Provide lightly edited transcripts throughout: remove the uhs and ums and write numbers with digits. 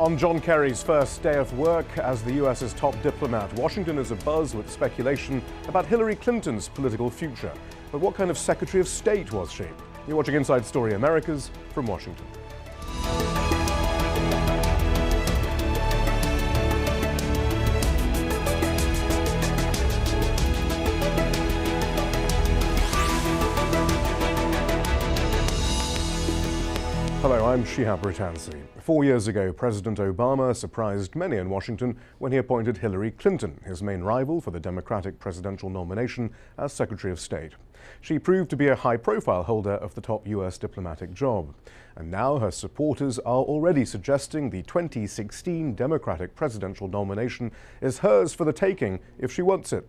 On John Kerry's first day of work as the US's top diplomat, Washington is abuzz with speculation about Hillary Clinton's political future. But what kind of Secretary of State was she? You're watching Inside Story Americas from Washington. Hello, I'm Shihab Ritansi. 4 years ago, President Obama surprised many in Washington when he appointed Hillary Clinton, his main rival for the Democratic presidential nomination, as Secretary of State. She proved to be a high-profile holder of the top U.S. diplomatic job. And now her supporters are already suggesting the 2016 Democratic presidential nomination is hers for the taking if she wants it.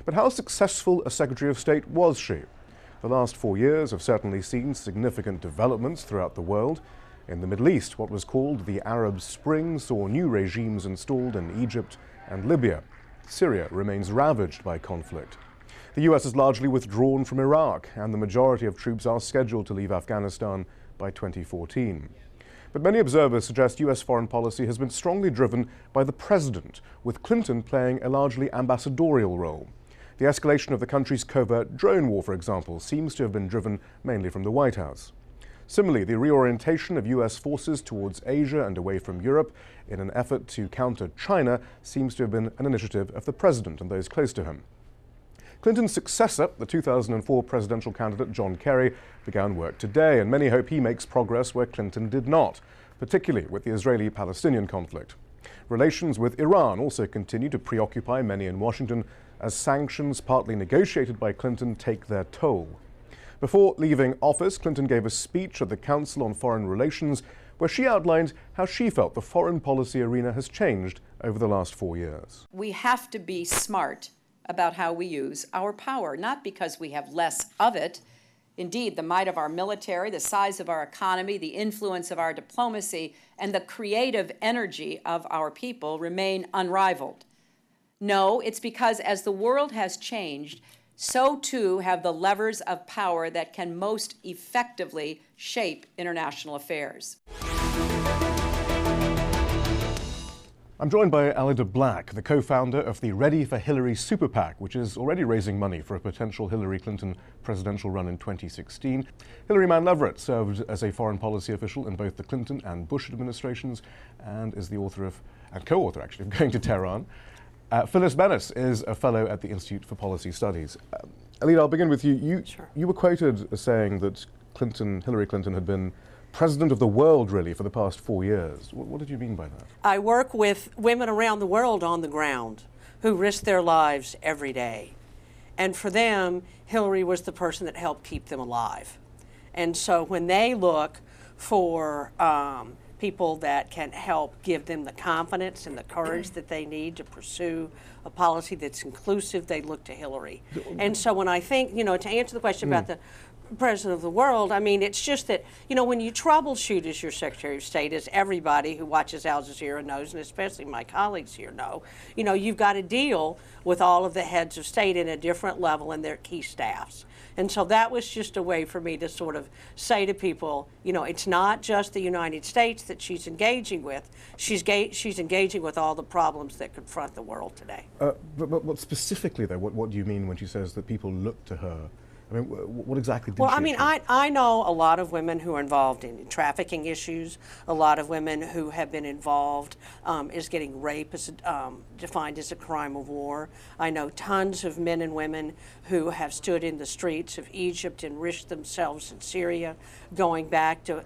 But how successful a Secretary of State was she? The last 4 years have certainly seen significant developments throughout the world. In the Middle East, what was called the Arab Spring saw new regimes installed in Egypt and Libya. Syria remains ravaged by conflict. The US has largely withdrawn from Iraq, and the majority of troops are scheduled to leave Afghanistan by 2014. But many observers suggest US foreign policy has been strongly driven by the president, with Clinton playing a largely ambassadorial role. The escalation of the country's covert drone war, for example, seems to have been driven mainly from the White House. Similarly, the reorientation of US forces towards Asia and away from Europe in an effort to counter China seems to have been an initiative of the president and those close to him. Clinton's successor, the 2004 presidential candidate John Kerry, began work today, and many hope he makes progress where Clinton did not, particularly with the Israeli-Palestinian conflict. Relations with Iran also continue to preoccupy many in Washington as sanctions partly negotiated by Clinton take their toll. Before leaving office, Clinton gave a speech at the Council on Foreign Relations where she outlined how she felt the foreign policy arena has changed over the last 4 years. We have to be smart about how we use our power, not because we have less of it. Indeed, the might of our military, the size of our economy, the influence of our diplomacy, and the creative energy of our people remain unrivaled. No, it's because as the world has changed, so too have the levers of power that can most effectively shape international affairs. I'm joined by Alida Black, the co-founder of the Ready for Hillary Super PAC, which is already raising money for a potential Hillary Clinton presidential run in 2016. Hilary Mann Leverett served as a foreign policy official in both the Clinton and Bush administrations and is the author of, and co-author actually, of Going to Tehran. Phyllis Bennis is a fellow at the Institute for Policy Studies. Alida, I'll begin with you. Sure. You were quoted as saying that Hillary Clinton had been president of the world, really, for the past 4 years. What did you mean by that? I work with women around the world on the ground who risk their lives every day. And for them, Hillary was the person that helped keep them alive. And so when they look for people that can help give them the confidence and the courage that they need to pursue a policy that's inclusive, they look to Hillary. And so when I think, to answer the question about the president of the world, I mean, it's just that, when you troubleshoot as your Secretary of State, as everybody who watches Al Jazeera knows, and especially my colleagues here know, you've got to deal with all of the heads of state in a different level and their key staffs. And so that was just a way for me to sort of say to people, it's not just the United States that she's engaging with. She's engaging with all the problems that confront the world today. But what specifically, though, what do you mean when she says that people look to her? I mean, what exactly did she achieve? I know a lot of women who are involved in trafficking issues, a lot of women who have been involved is getting rape as defined as a crime of war. I know tons of men and women who have stood in the streets of Egypt and risked themselves in Syria, going back to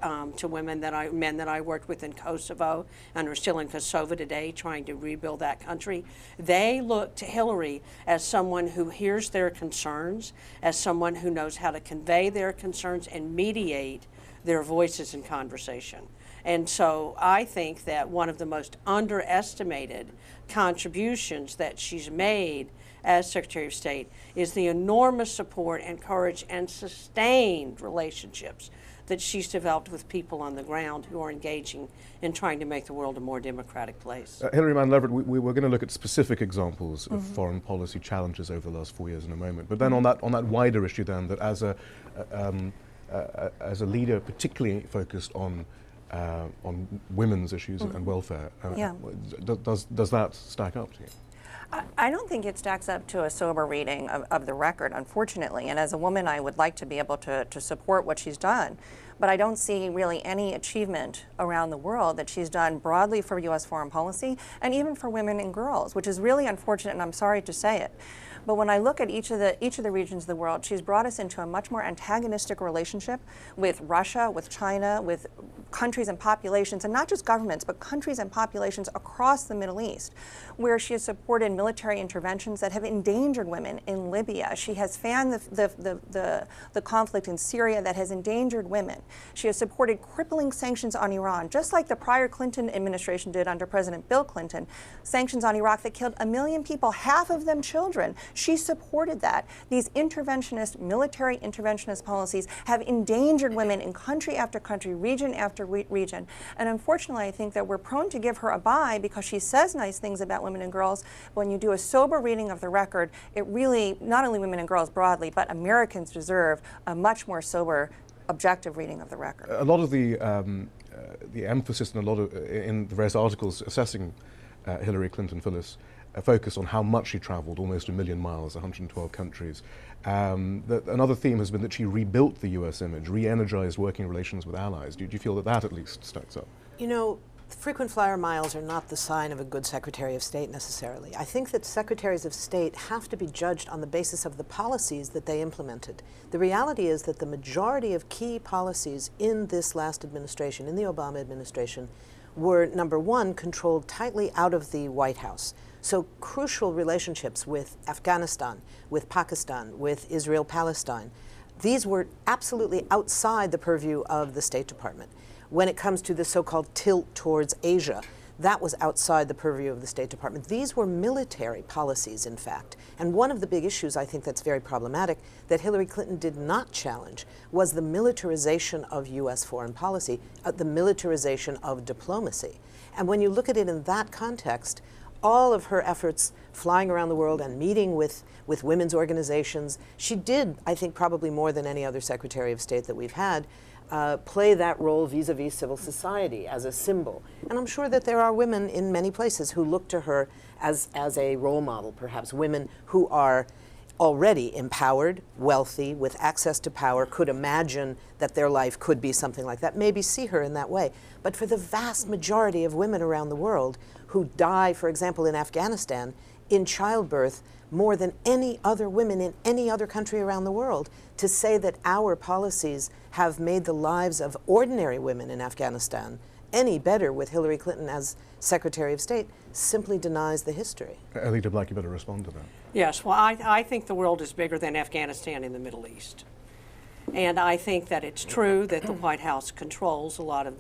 men that I worked with in Kosovo and are still in Kosovo today trying to rebuild that country. They look to Hillary as someone who hears their concerns, as someone who knows how to convey their concerns and mediate their voices in conversation. And so I think that one of the most underestimated contributions that she's made as Secretary of State is the enormous support and courage and sustained relationships that she's developed with people on the ground who are engaging in trying to make the world a more democratic place. Hilary Mann Leverett, we were going to look at specific examples of foreign policy challenges over the last 4 years in a moment. But then on that wider issue, then, that as a leader particularly focused on on women's issues and welfare. Yeah. Does that stack up to you? I don't think it stacks up to a sober reading of the record, unfortunately. And as a woman, I would like to be able to support what she's done. But I don't see really any achievement around the world that she's done broadly for U.S. foreign policy and even for women and girls, which is really unfortunate, and I'm sorry to say it. But when I look at each of the regions of the world, she's brought us into a much more antagonistic relationship with Russia, with China, with countries and populations, and not just governments, but countries and populations across the Middle East, where she has supported military interventions that have endangered women in Libya. She has fanned the conflict in Syria that has endangered women. She has supported crippling sanctions on Iran, just like the prior Clinton administration did under President Bill Clinton, sanctions on Iraq that killed 1 million people, half of them children. She supported that. These interventionist, military interventionist policies have endangered women in country after country, region after region. And unfortunately, I think that we're prone to give her a bye because she says nice things about women and girls. But when you do a sober reading of the record, it really, not only women and girls broadly, but Americans deserve a much more sober, objective reading of the record. A lot of the emphasis in in the various articles assessing Hillary Clinton, Phyllis, focus on how much she traveled, almost 1 million miles, 112 countries. Another theme has been that she rebuilt the US image, re-energized working relations with allies. Do you feel that that at least stacks up? You know, frequent flyer miles are not the sign of a good Secretary of State necessarily. I think that Secretaries of State have to be judged on the basis of the policies that they implemented. The reality is that the majority of key policies in this last administration, in the Obama administration, were, number one, controlled tightly out of the White House. So crucial relationships with Afghanistan, with Pakistan, with Israel-Palestine, these were absolutely outside the purview of the State Department. When it comes to the so-called tilt towards Asia, that was outside the purview of the State Department. These were military policies, in fact. And one of the big issues I think that's very problematic that Hillary Clinton did not challenge was the militarization of U.S. foreign policy, the militarization of diplomacy. And when you look at it in that context, all of her efforts flying around the world and meeting with women's organizations, she did, I think, probably more than any other Secretary of State that we've had, play that role vis-a-vis civil society as a symbol. And I'm sure that there are women in many places who look to her as a role model, perhaps women who are already empowered, wealthy, with access to power, could imagine that their life could be something like that, maybe see her in that way. But for the vast majority of women around the world who die, for example, in Afghanistan, in childbirth, more than any other women in any other country around the world, to say that our policies have made the lives of ordinary women in Afghanistan any better with Hillary Clinton as Secretary of State simply denies the history. Alita Black, you better respond to that. Yes, well, I think the world is bigger than Afghanistan in the Middle East. And I think that it's true that the White House controls a lot of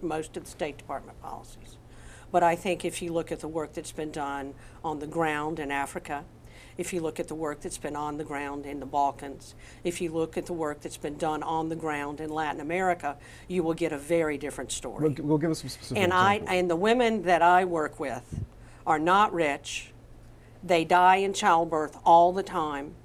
most of the State Department policies. But I think if you look at the work that's been done on the ground in Africa, if you look at the work that's been on the ground in the Balkans, if you look at the work that's been done on the ground in Latin America, you will get a very different story. We'll give us some specific examples. And the women that I work with are not rich. They die in childbirth all the time.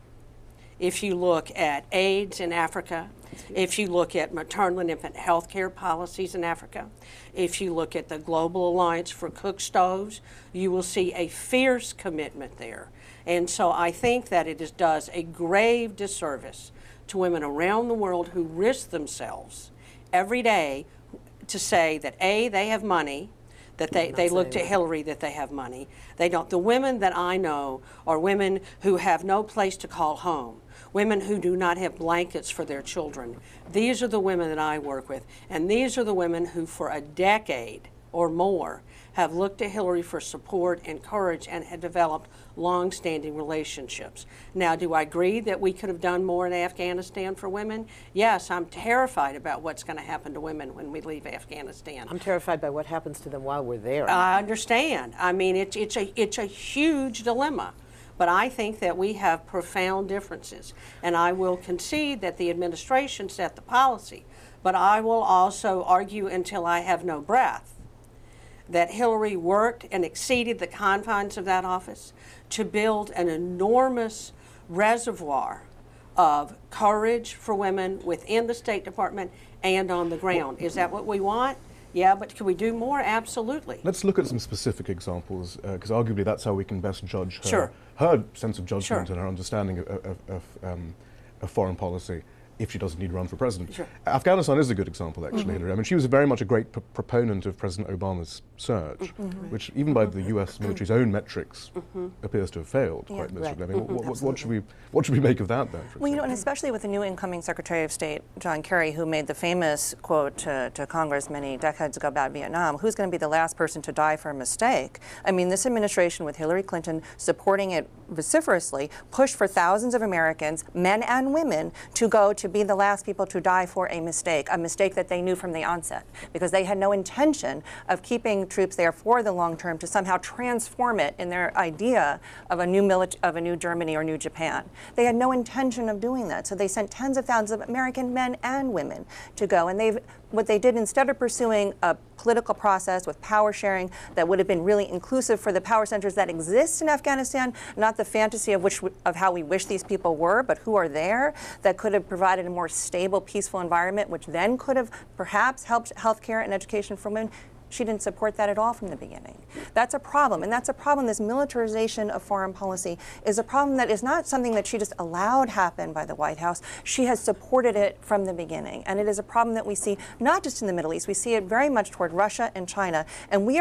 If you look at AIDS in Africa, if you look at maternal and infant health care policies in Africa, if you look at the Global Alliance for Cook Stoves, you will see a fierce commitment there. And so I think that it does a grave disservice to women around the world who risk themselves every day to say that A, they have money, that they look to Hillary that they have money. They don't. The women that I know are women who have no place to call home, women who do not have blankets for their children. These are the women that I work with, and these are the women who for a decade or more have looked to Hillary for support and courage and have developed long-standing relationships. Now, do I agree that we could have done more in Afghanistan for women? Yes, I'm terrified about what's going to happen to women when we leave Afghanistan. I'm terrified by what happens to them while we're there. I understand. I mean, it's a huge dilemma. But I think that we have profound differences. And I will concede that the administration set the policy. But I will also argue until I have no breath that Hillary worked and exceeded the confines of that office to build an enormous reservoir of courage for women within the State Department and on the ground. Is that what we want? Yeah, but can we do more? Absolutely. Let's look at some specific examples, because arguably that's how we can best judge her, Sure. her sense of judgment Sure. and her understanding of foreign policy, if she doesn't need to run for president. Sure. Afghanistan is a good example, actually, Hillary. I mean, she was very much a great proponent of President Obama's surge, which even by the US military's own metrics appears to have failed quite miserably. I mean, what should we make of that, then? Well, you know, and especially with the new incoming Secretary of State, John Kerry, who made the famous quote to Congress many decades ago about Vietnam, who's going to be the last person to die for a mistake? I mean, this administration with Hillary Clinton supporting it vociferously pushed for thousands of Americans, men and women, to go to be the last people to die for a mistake that they knew from the onset, because they had no intention of keeping troops there for the long term to somehow transform it in their idea of a new Germany or new Japan. They had no intention of doing that, so they sent tens of thousands of American men and women to go, and what they did, instead of pursuing a political process with power sharing that would have been really inclusive for the power centers that exist in Afghanistan, not the fantasy of how we wish these people were, but who are there, that could have provided a more stable, peaceful environment, which then could have perhaps helped healthcare and education for women. She didn't support that at all from the beginning. That's a problem, and that's a problem. This militarization of foreign policy is a problem that is not something that she just allowed happen by the White House. She has supported it from the beginning, and it is a problem that we see not just in the Middle East. We see it very much toward Russia and China, and we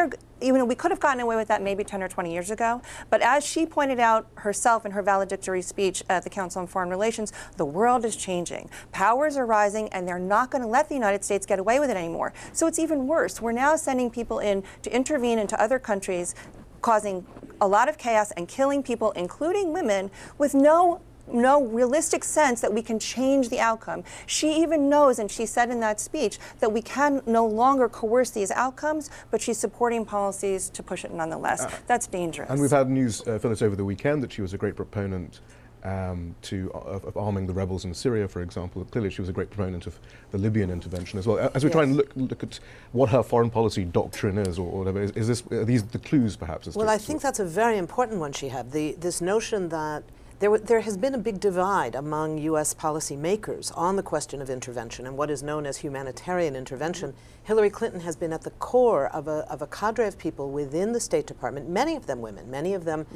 could have gotten away with that maybe 10 or 20 years ago, but as she pointed out herself in her valedictory speech at the Council on Foreign Relations, the world is changing. Powers are rising, and they're not going to let the United States get away with it anymore. So it's even worse. We're now sending people in to intervene into other countries, causing a lot of chaos and killing people, including women, with no realistic sense that we can change the outcome. She even knows, and she said in that speech, that we can no longer coerce these outcomes, but she's supporting policies to push it nonetheless. That's dangerous. And we've had news, Phyllis, over the weekend that she was a great proponent of arming the rebels in Syria, for example. Clearly she was a great proponent of the Libyan intervention as well. As we try and look at what her foreign policy doctrine is, or whatever, are these the clues, perhaps? Well, I think that's a very important one she had. This notion that there has been a big divide among U.S. policymakers on the question of intervention and what is known as humanitarian intervention. Hillary Clinton has been at the core of a cadre of people within the State Department, many of them women, many of them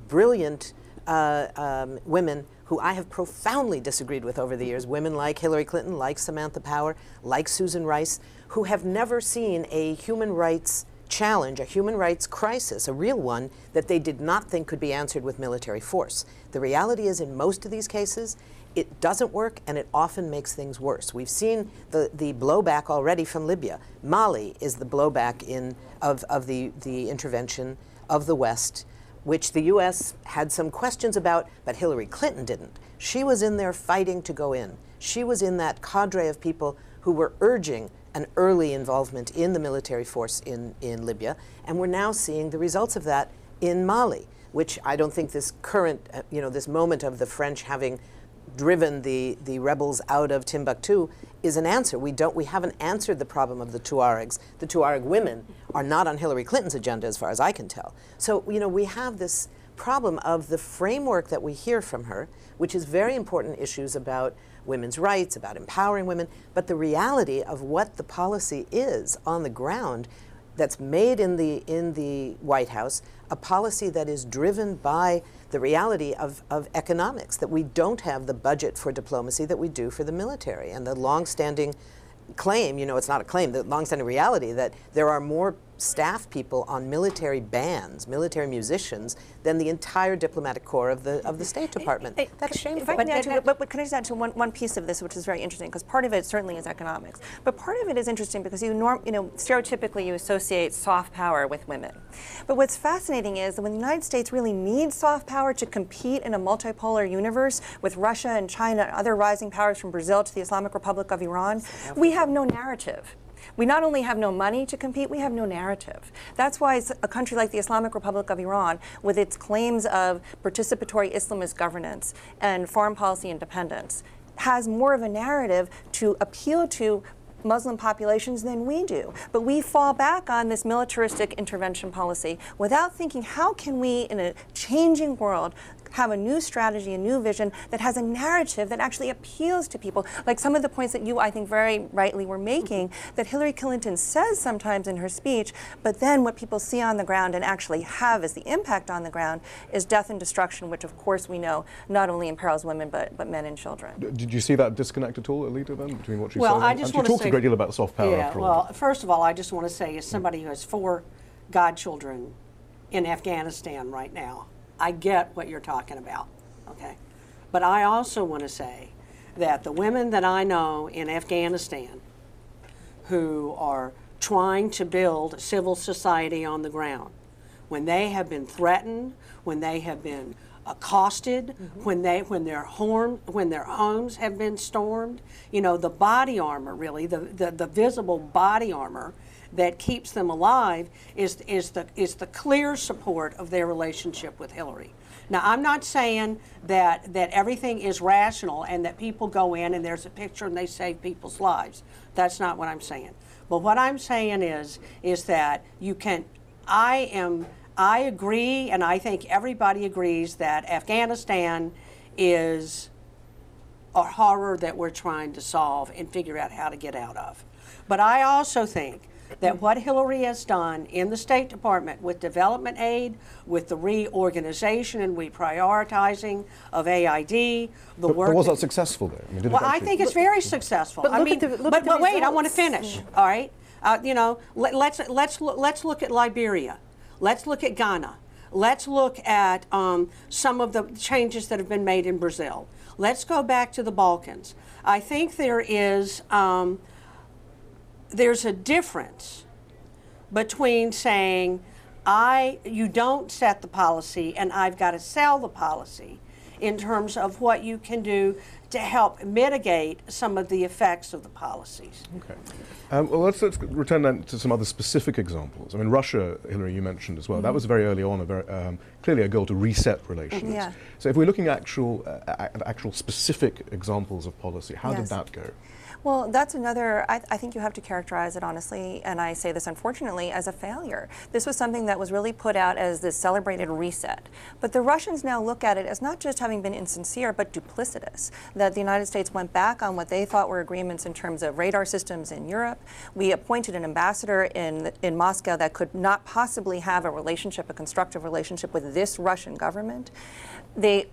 brilliant women who I have profoundly disagreed with over the years, women like Hillary Clinton, like Samantha Power, like Susan Rice, who have never seen a human rights challenge, a human rights crisis, a real one, that they did not think could be answered with military force. The reality is, in most of these cases, it doesn't work, and it often makes things worse. We've seen the blowback already from Libya. Mali is the blowback of the intervention of the West, which the U.S. had some questions about, but Hillary Clinton didn't. She was in there fighting to go in. She was in that cadre of people who were urging an early involvement in the military force in Libya, and we're now seeing the results of that in Mali, which I don't think this current, this moment of the French having driven the rebels out of Timbuktu is an answer. We haven't answered the problem of the Tuaregs. The Tuareg women are not on Hillary Clinton's agenda, as far as I can tell. So, we have this problem of the framework that we hear from her, which is very important issues about women's rights, about empowering women, but the reality of what the policy is on the ground that's made in the White House, a policy that is driven by the reality of economics, that we don't have the budget for diplomacy that we do for the military, and the longstanding claim, it's not a claim, the longstanding reality that there are more staff people on military bands, military musicians, than the entire diplomatic corps of the State Department. That's shameful. If I can add can I just add to one piece of this, which is very interesting, because part of it certainly is economics, but part of it is interesting because stereotypically you associate soft power with women. But what's fascinating is that when the United States really needs soft power to compete in a multipolar universe with Russia and China and other rising powers from Brazil to the Islamic Republic of Iran, we have no narrative. We not only have no money to compete, we have no narrative. That's why a country like the Islamic Republic of Iran, with its claims of participatory Islamist governance and foreign policy independence, has more of a narrative to appeal to Muslim populations than we do. But we fall back on this militaristic intervention policy without thinking, how can we, in a changing world, have a new strategy, a new vision that has a narrative that actually appeals to people. Like some of the points that you, I think, very rightly were making, that Hillary Clinton says sometimes in her speech, but then what people see on the ground and actually have as the impact on the ground is death and destruction, which of course we know not only imperils women, but men and children. Did you see that disconnect at all, Alita, then, between what she Well, said? I just She want to talked say, a great deal about soft power, yeah, after all. well, first of all, I just want to say, as somebody who has 4 godchildren in Afghanistan right now, I get what you're talking about, okay? But I also want to say that the women that I know in Afghanistan who are trying to build civil society on the ground, when they have been threatened, when they have been accosted, when their homes have been stormed, you know, the body armor, really, the visible body armor that keeps them alive is the clear support of their relationship with Hillary. Now, I'm not saying that everything is rational and that people go in and there's a picture and they save people's lives. That's not what I'm saying. But what I'm saying is that you can, I agree, and I think everybody agrees that Afghanistan is a horror that we're trying to solve and figure out how to get out of. But I also think that what Hillary has done in the State Department with development aid, with the reorganization and reprioritizing of AID, but was that successful, though? I mean, did it well, I actually... think it's very successful. But I mean, but wait, I want to results. finish. All right, you know, let's look at Liberia. Let's look at Ghana. Let's look at some of the changes that have been made in Brazil. Let's go back to the Balkans. I think there's a difference between saying, you don't set the policy and I've got to sell the policy, in terms of what you can do to help mitigate some of the effects of the policies. Okay. Well, let's return then to some other specific examples. I mean, Russia, Hillary, you mentioned as well. That was very early on, clearly a goal to reset relations. Yeah. So if we're looking at actual specific examples of policy, how did Yes. that go? Well, that's another, I think you have to characterize it honestly, and I say this unfortunately, as a failure. This was something that was really put out as this celebrated reset. But the Russians now look at it as not just having been insincere, but duplicitous. That the United States went back on what they thought were agreements in terms of radar systems in Europe. We appointed an ambassador in Moscow that could not possibly have a relationship, a constructive relationship with this Russian government. We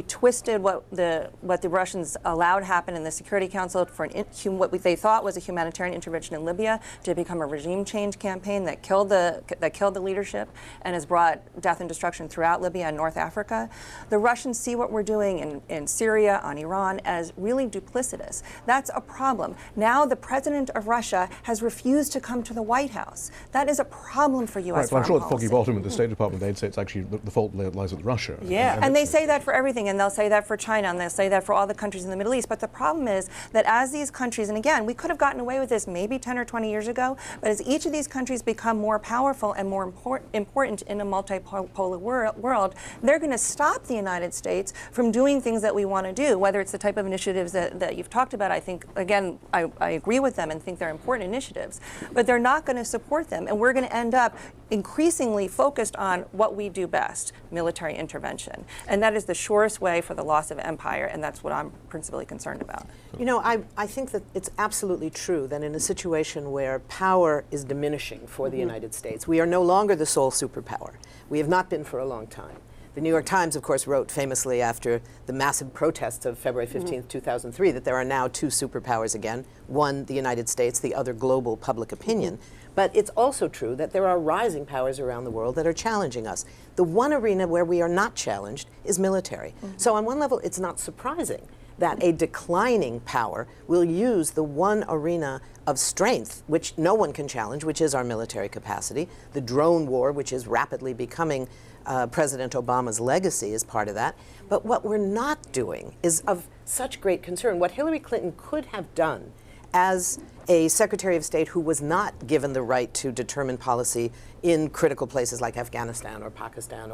twisted what the Russians allowed happen in the Security Council for what they thought was a humanitarian intervention in Libya to become a regime change campaign that killed the leadership and has brought death and destruction throughout Libya and North Africa. The Russians see what we're doing in Syria, on Iran, as really duplicitous. That's a problem. Now the president of Russia has refused to come to the White House. That is a problem for U.S. Right, well, I'm sure at policy. Foggy Bottom at the State Department, they'd say it's actually the fault lies with Russia. Yeah. And they say that for everything, and they'll say that for China, and they'll say that for all the countries in the Middle East. But the problem is that as these countries, and again, we could have gotten away with this maybe 10 or 20 years ago, but as each of these countries become more powerful and more important in a multipolar world, they're going to stop the United States from doing things that we want to do, whether it's the type of initiatives that you've talked about. I think, again, I agree with them and think they're important initiatives, but they're not going to support them. And we're going to end up increasingly focused on what we do best, military intervention. And that is the surest way for the loss of empire, and that's what I'm principally concerned about. You know, I think that it's absolutely true that in a situation where power is diminishing for the United States, we are no longer the sole superpower. We have not been for a long time. The New York Times, of course, wrote famously after the massive protests of February 15th, 2003, that there are now two superpowers again, one the United States, the other global public opinion. But it's also true that there are rising powers around the world that are challenging us. The one arena where we are not challenged is military. So on one level, it's not surprising that a declining power will use the one arena of strength, which no one can challenge, which is our military capacity. The drone war, which is rapidly becoming President Obama's legacy, is part of that. But what we're not doing is of such great concern. What Hillary Clinton could have done as a Secretary of State who was not given the right to determine policy in critical places like Afghanistan or Pakistan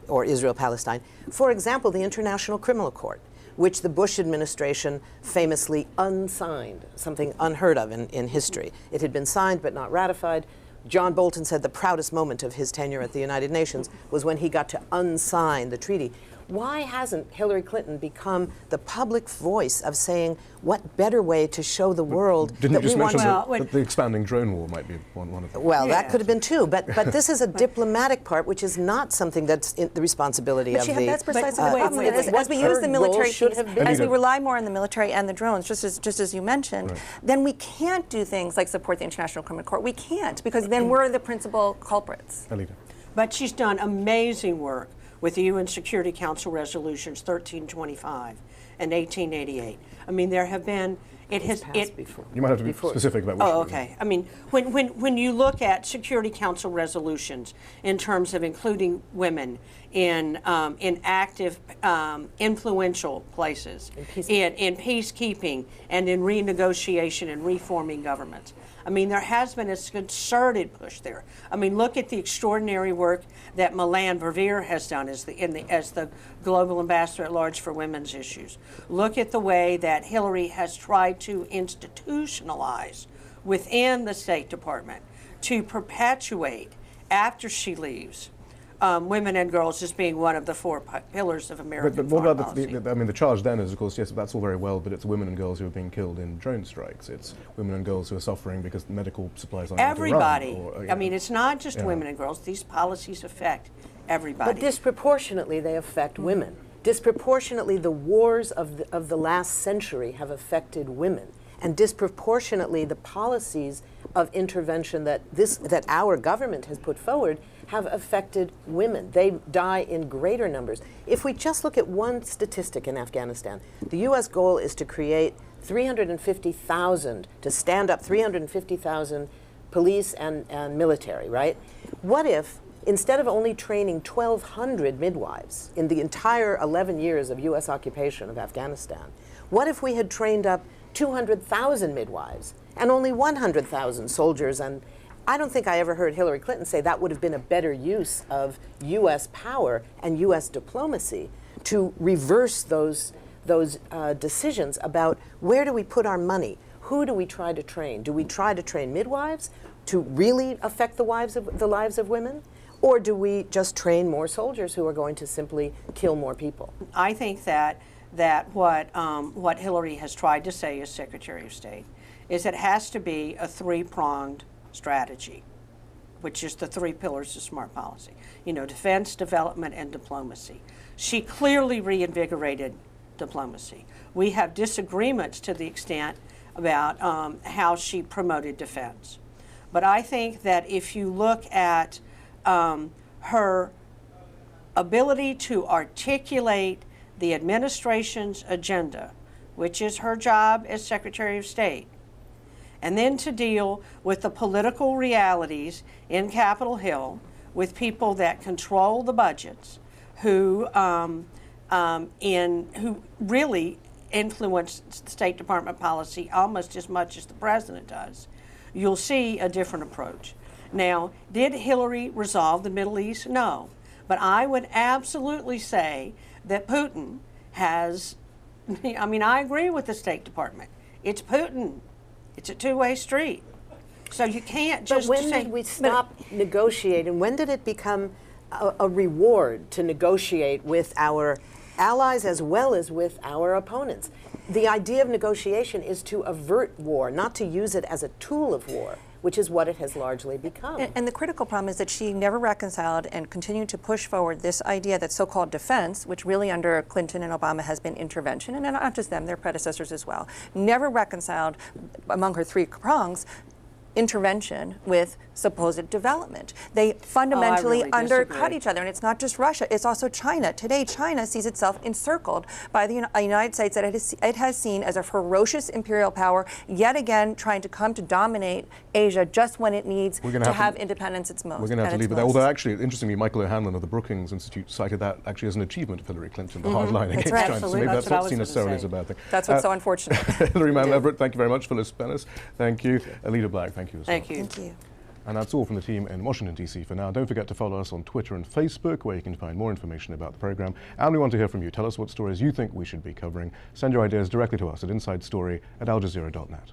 or Israel-Palestine. For example, the International Criminal Court, which the Bush administration famously unsigned, something unheard of in history. It had been signed but not ratified. John Bolton said the proudest moment of his tenure at the United Nations was when he got to unsign the treaty. Why hasn't Hillary Clinton become the public voice of saying what better way to show the world Didn't that you just we want mention that the expanding drone war might be one of them? Well, that could have been two, but this is a diplomatic part, which is not something that's in the responsibility of the. That's precisely the problem. As we use the military, as we rely more on the military and the drones, just as you mentioned, then we can't do things like support the International Criminal Court. We can't, because then we're the principal culprits. Alita. But she's done amazing work with the UN Security Council resolutions 1325 and 1888. I mean, there have been, Before. You might have to be specific about what Oh, okay. I mean, when you look at Security Council resolutions in terms of including women in active, influential places, in peacekeeping and in renegotiation and reforming governments, I mean, there has been a concerted push there. I mean, look at the extraordinary work that Milan Verveer has done as the global ambassador at large for women's issues. Look at the way that Hillary has tried to institutionalize within the State Department to perpetuate, after she leaves, women and girls as being one of the four pillars of American But what foreign about the charge then is, of course, yes, that's all very well, but it's women and girls who are being killed in drone strikes. It's women and girls who are suffering because medical supplies aren't everybody. able to run, I mean, it's not just women and girls. These policies affect everybody. But disproportionately, they affect women. Disproportionately, the wars of the last century have affected women. And disproportionately, the policies of intervention that our government has put forward have affected women. They die in greater numbers. If we just look at one statistic in Afghanistan, the U.S. goal is to create 350,000, to stand up 350,000 police and military, right? What if, instead of only training 1,200 midwives in the entire 11 years of U.S. occupation of Afghanistan, what if we had trained up 200,000 midwives and only 100,000 soldiers? And I don't think I ever heard Hillary Clinton say that would have been a better use of U.S. power and U.S. diplomacy to reverse those decisions about where do we put our money, who do we try to train? Do we try to train midwives to really affect the lives of women? Or do we just train more soldiers who are going to simply kill more people? I think that what Hillary has tried to say as Secretary of State is it has to be a three-pronged strategy, which is the three pillars of smart policy. You know, defense, development, and diplomacy. She clearly reinvigorated diplomacy. We have disagreements to the extent about how she promoted defense. But I think that if you look at her ability to articulate the administration's agenda, which is her job as Secretary of State, and then to deal with the political realities in Capitol Hill with people that control the budgets, who really influence State Department policy almost as much as the president does, you'll see a different approach. Now, did Hillary resolve the Middle East? No. But I would absolutely say that Putin has, I mean, I agree with the State Department. It's Putin. It's a two-way street. So you can't just But when did we stop negotiating? When did it become a reward to negotiate with our allies as well as with our opponents? The idea of negotiation is to avert war, not to use it as a tool of war, which is what it has largely become. And the critical problem is that she never reconciled and continued to push forward this idea that so-called defense, which really under Clinton and Obama has been intervention, and not just them, their predecessors as well, never reconciled among her three prongs intervention with supposed development. They fundamentally undercut each other, and it's not just Russia, it's also China. Today, China sees itself encircled by the United States that it has seen as a ferocious imperial power, yet again trying to come to dominate Asia just when it needs to have independence its most. We're going to have to leave it there. Although actually, interestingly, Michael O'Hanlon of the Brookings Institute cited that actually as an achievement of Hillary Clinton, the hard line against China. So maybe that's not seen necessarily as a bad thing. That's what's so unfortunate. Hillary Mantel Everett, thank you very much. Phyllis Bennis, thank you. Alita Black, thank you as well. Thank you. Thank you. And that's all from the team in Washington, D.C. for now. Don't forget to follow us on Twitter and Facebook, where you can find more information about the program. And we want to hear from you. Tell us what stories you think we should be covering. Send your ideas directly to us at insidestory@aljazeera.net.